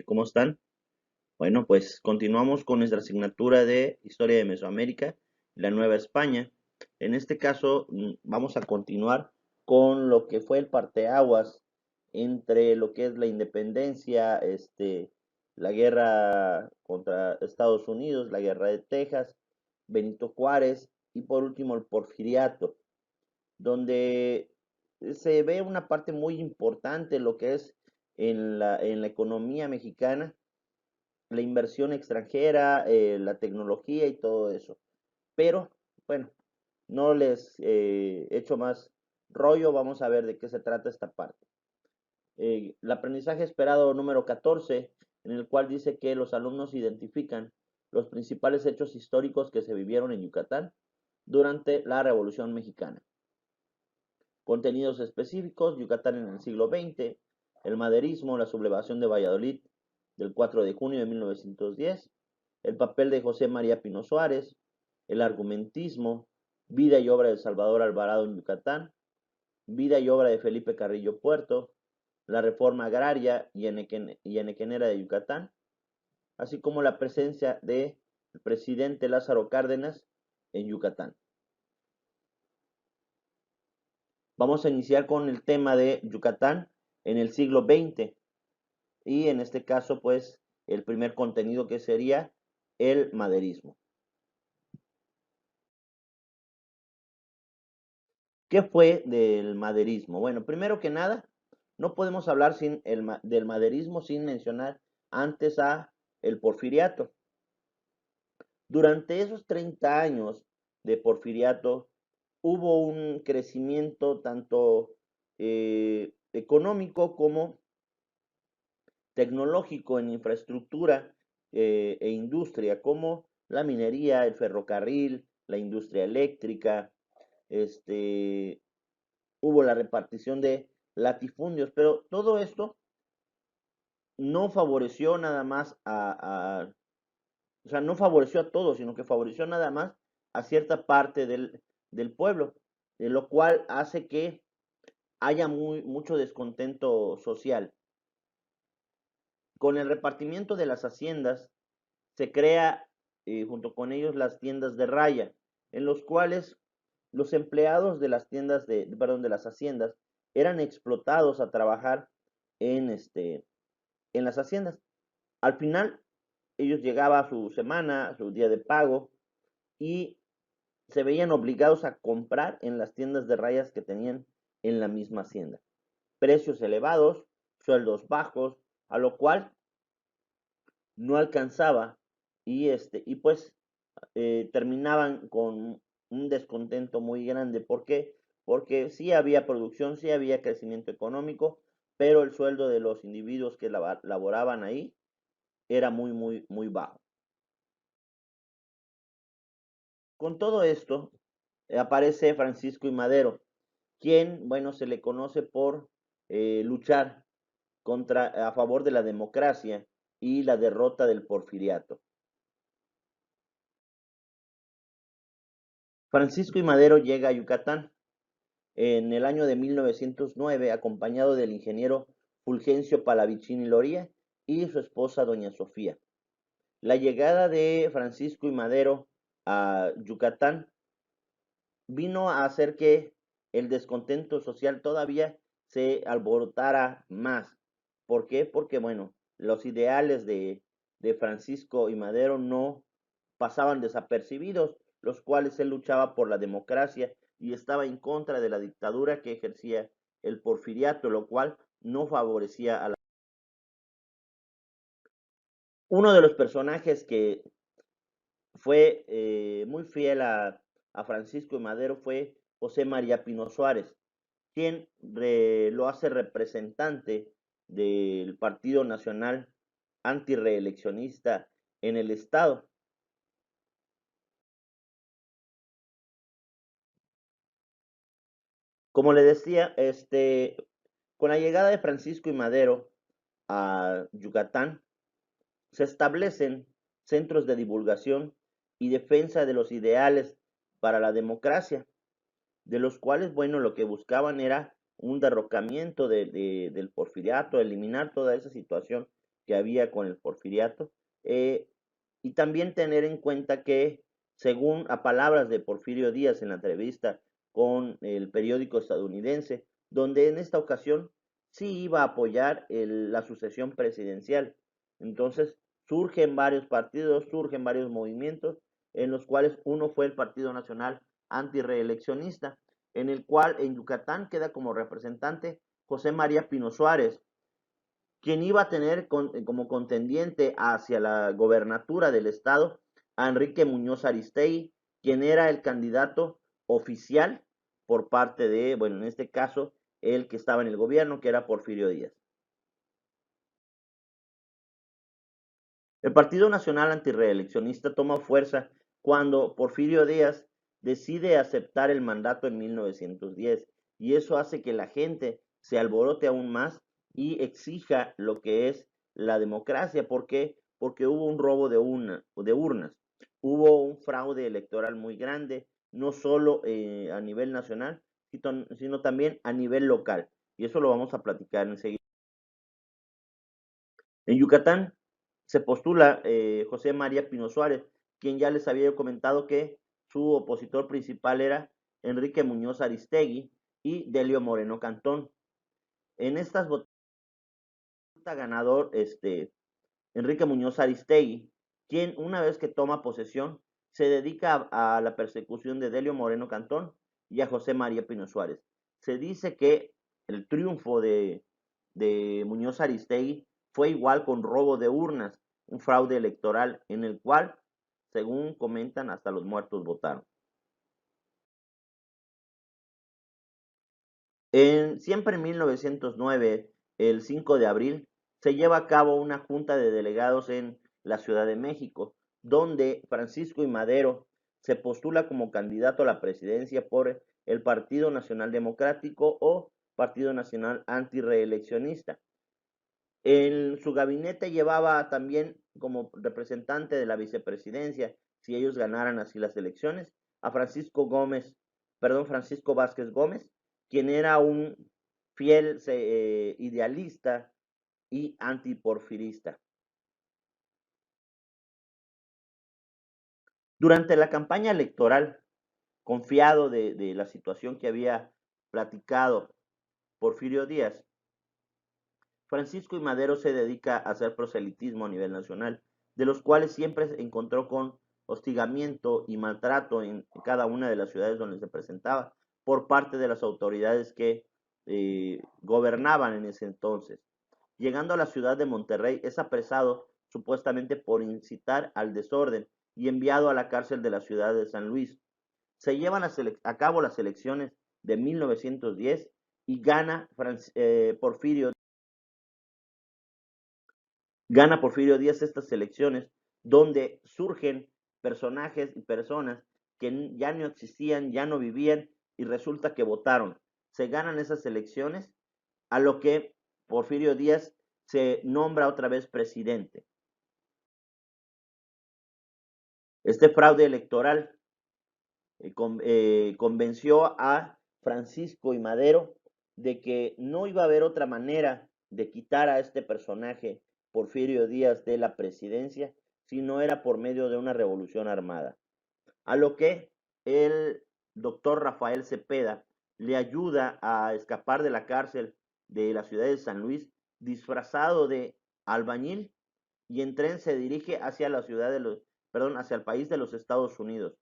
¿Cómo están? Bueno, pues continuamos con nuestra asignatura de Historia de Mesoamérica, la Nueva España. En este caso, vamos a continuar con lo que fue el parteaguas entre lo que es la independencia, la guerra contra Estados Unidos, la guerra de Texas, Benito Juárez y por último el Porfiriato, donde se ve una parte muy importante lo que es en la economía mexicana, la inversión extranjera, la tecnología y todo eso. Pero bueno, no les echo más rollo, vamos a ver de qué se trata esta parte. El aprendizaje esperado número 14, en el cual dice que los alumnos identifican los principales hechos históricos que se vivieron en Yucatán durante la Revolución Mexicana. Contenidos específicos: Yucatán en el siglo XX, el maderismo, la sublevación de Valladolid del 4 de junio de 1910, el papel de José María Pino Suárez, el argumentismo, vida y obra de Salvador Alvarado en Yucatán, vida y obra de Felipe Carrillo Puerto, la reforma agraria y enequenera de Yucatán, así como la presencia del presidente Lázaro Cárdenas en Yucatán. Vamos a iniciar con el tema de Yucatán en el siglo XX y en este caso pues el primer contenido que sería el maderismo. ¿Qué fue del maderismo? Bueno, primero que nada, no podemos hablar del maderismo sin mencionar antes a el porfiriato. Durante esos 30 años de porfiriato hubo un crecimiento tanto económico como tecnológico en infraestructura e industria, como la minería, el ferrocarril, la industria eléctrica, este, hubo la repartición de latifundios, pero todo esto no favoreció nada más o sea, no favoreció a todos, sino que favoreció nada más a cierta parte del pueblo, de lo cual hace que haya mucho descontento social. Con el repartimiento de las haciendas, se crea junto con ellos las tiendas de raya, en los cuales los empleados de las tiendas perdón, de las haciendas eran explotados a trabajar en las haciendas. Al final, ellos llegaban a su semana, a su día de pago, y se veían obligados a comprar en las tiendas de rayas que tenían en la misma hacienda. Precios elevados, sueldos bajos, a lo cual no alcanzaba y pues terminaban con un descontento muy grande. ¿Por qué? Porque sí había producción, sí había crecimiento económico, pero el sueldo de los individuos que laboraban ahí era muy bajo. Con todo esto, aparece Francisco I. Madero, quien, bueno, se le conoce por luchar a favor de la democracia y la derrota del porfiriato. Francisco I. Madero llega a Yucatán en el año de 1909, acompañado del ingeniero Fulgencio Palavicini Loría y su esposa doña Sofía. La llegada de Francisco I. Madero a Yucatán vino a hacer que el descontento social todavía se alborotara más. ¿Por qué? Porque, bueno, los ideales de Francisco y Madero no pasaban desapercibidos, los cuales él luchaba por la democracia y estaba en contra de la dictadura que ejercía el porfiriato, lo cual no favorecía a la... Uno de los personajes que fue muy fiel a Francisco y Madero fue José María Pino Suárez, quien lo hace representante del Partido Nacional antireeleccionista en el estado. Como le decía, con la llegada de Francisco y Madero a Yucatán, se establecen centros de divulgación y defensa de los ideales para la democracia, de los cuales, bueno, lo que buscaban era un derrocamiento del porfiriato, eliminar toda esa situación que había con el porfiriato, y también tener en cuenta que, según a palabras de Porfirio Díaz en la entrevista con el periódico estadounidense, donde en esta ocasión sí iba a apoyar la sucesión presidencial. Entonces surgen varios partidos, surgen varios movimientos, en los cuales uno fue el Partido Nacional Antireeleccionista, en el cual en Yucatán queda como representante José María Pino Suárez, quien iba a tener como contendiente hacia la gobernatura del estado a Enrique Muñoz Aristegui, quien era el candidato oficial por parte de, bueno, en este caso, el que estaba en el gobierno, que era Porfirio Díaz. El Partido Nacional Antireeleccionista toma fuerza cuando Porfirio Díaz decide aceptar el mandato en 1910, y eso hace que la gente se alborote aún más y exija lo que es la democracia. ¿Por qué? Porque hubo un robo de urnas, hubo un fraude electoral muy grande, no solo a nivel nacional, sino también a nivel local, y eso lo vamos a platicar enseguida. En Yucatán se postula José María Pino Suárez, quien ya les había comentado que su opositor principal era Enrique Muñoz Aristegui y Delio Moreno Cantón. En estas votaciones ganador Enrique Muñoz Aristegui, quien una vez que toma posesión se dedica a la persecución de Delio Moreno Cantón y a José María Pino Suárez. Se dice que el triunfo de Muñoz Aristegui fue igual con robo de urnas, un fraude electoral en el cual, según comentan, hasta los muertos votaron. Siempre en 1909, el 5 de abril, se lleva a cabo una junta de delegados en la Ciudad de México, donde Francisco I. Madero se postula como candidato a la presidencia por el Partido Nacional Democrático o Partido Nacional Antireeleccionista. En su gabinete llevaba también como representante de la vicepresidencia, si ellos ganaran así las elecciones, a Francisco Vázquez Gómez, quien era un fiel idealista y antiporfirista. Durante la campaña electoral, confiado de la situación que había platicado Porfirio Díaz, Francisco I. Madero se dedica a hacer proselitismo a nivel nacional, de los cuales siempre se encontró con hostigamiento y maltrato en cada una de las ciudades donde se presentaba por parte de las autoridades que gobernaban en ese entonces. Llegando a la ciudad de Monterrey, es apresado supuestamente por incitar al desorden y enviado a la cárcel de la ciudad de San Luis. Se llevan a cabo las elecciones de 1910 y Porfirio Díaz estas elecciones, donde surgen personajes y personas que ya no existían, ya no vivían, y resulta que votaron. Se ganan esas elecciones, a lo que Porfirio Díaz se nombra otra vez presidente. Este fraude electoral convenció a Francisco I. Madero de que no iba a haber otra manera de quitar a este personaje Porfirio Díaz de la presidencia si no era por medio de una revolución armada. A lo que el doctor Rafael Cepeda le ayuda a escapar de la cárcel de la ciudad de San Luis disfrazado de albañil, y en tren se dirige hacia hacia el país de los Estados Unidos.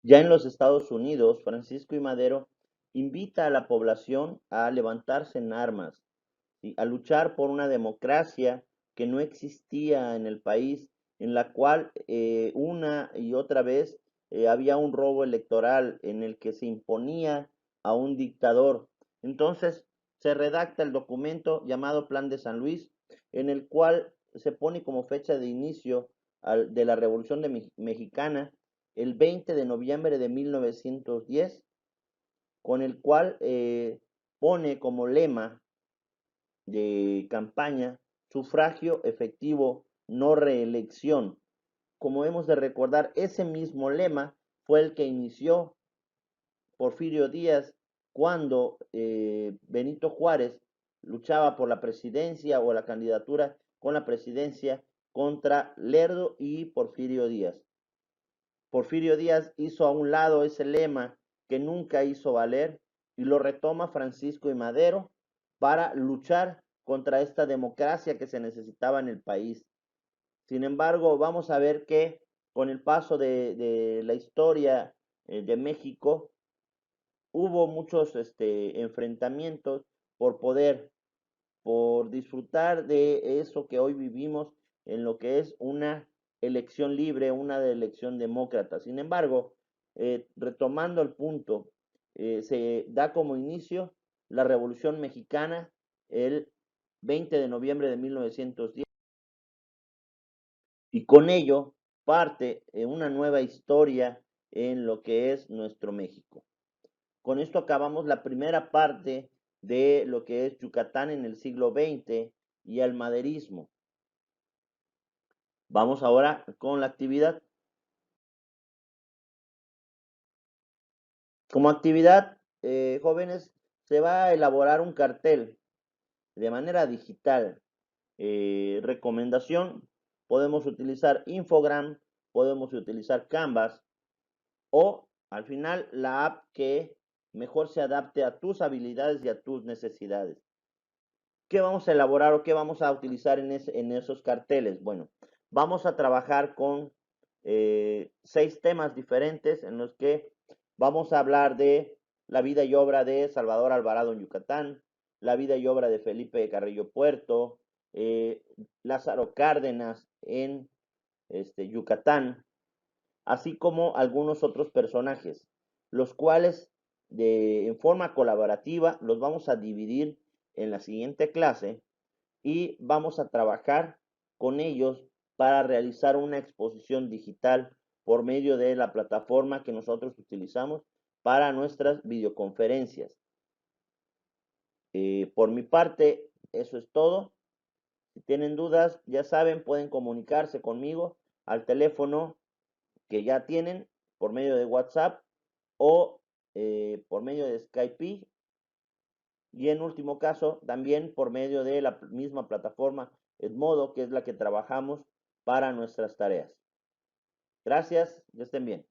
Ya en los Estados Unidos, Francisco I. Madero invita a la población a levantarse en armas, ¿sí?, a luchar por una democracia que no existía en el país, en la cual una y otra vez había un robo electoral en el que se imponía a un dictador. Entonces se redacta el documento llamado Plan de San Luis, en el cual se pone como fecha de inicio de la Revolución Mexicana el 20 de noviembre de 1910, con el cual pone como lema de campaña sufragio efectivo, no reelección. Como hemos de recordar, ese mismo lema fue el que inició Porfirio Díaz cuando Benito Juárez luchaba por la presidencia o la candidatura con la presidencia contra Lerdo y Porfirio Díaz. Porfirio Díaz hizo a un lado ese lema que nunca hizo valer y lo retoma Francisco y Madero para luchar contra esta democracia que se necesitaba en el país. Sin embargo, vamos a ver que con el paso de la historia de México, hubo muchos enfrentamientos por poder, por disfrutar de eso que hoy vivimos en lo que es una elección libre, una elección demócrata. Sin embargo, retomando el punto, se da como inicio la Revolución Mexicana el 20 de noviembre de 1910 y con ello parte una nueva historia en lo que es nuestro México. Con esto acabamos la primera parte de lo que es Yucatán en el siglo XX y el maderismo. Vamos ahora con la actividad. Como actividad, jóvenes, se va a elaborar un cartel de manera digital. Recomendación, podemos utilizar Infogram, podemos utilizar Canvas o al final la app que mejor se adapte a tus habilidades y a tus necesidades. ¿Qué vamos a elaborar o qué vamos a utilizar en esos carteles? Bueno, vamos a trabajar con 6 temas diferentes en los que vamos a hablar de la vida y obra de Salvador Alvarado en Yucatán, la vida y obra de Felipe Carrillo Puerto, Lázaro Cárdenas en Yucatán, así como algunos otros personajes, los cuales en forma colaborativa los vamos a dividir en la siguiente clase y vamos a trabajar con ellos para realizar una exposición digital por medio de la plataforma que nosotros utilizamos para nuestras videoconferencias. Por mi parte, eso es todo. Si tienen dudas, ya saben, pueden comunicarse conmigo al teléfono que ya tienen por medio de WhatsApp o por medio de Skype y en último caso también por medio de la misma plataforma Edmodo, que es la que trabajamos para nuestras tareas. Gracias, que estén bien.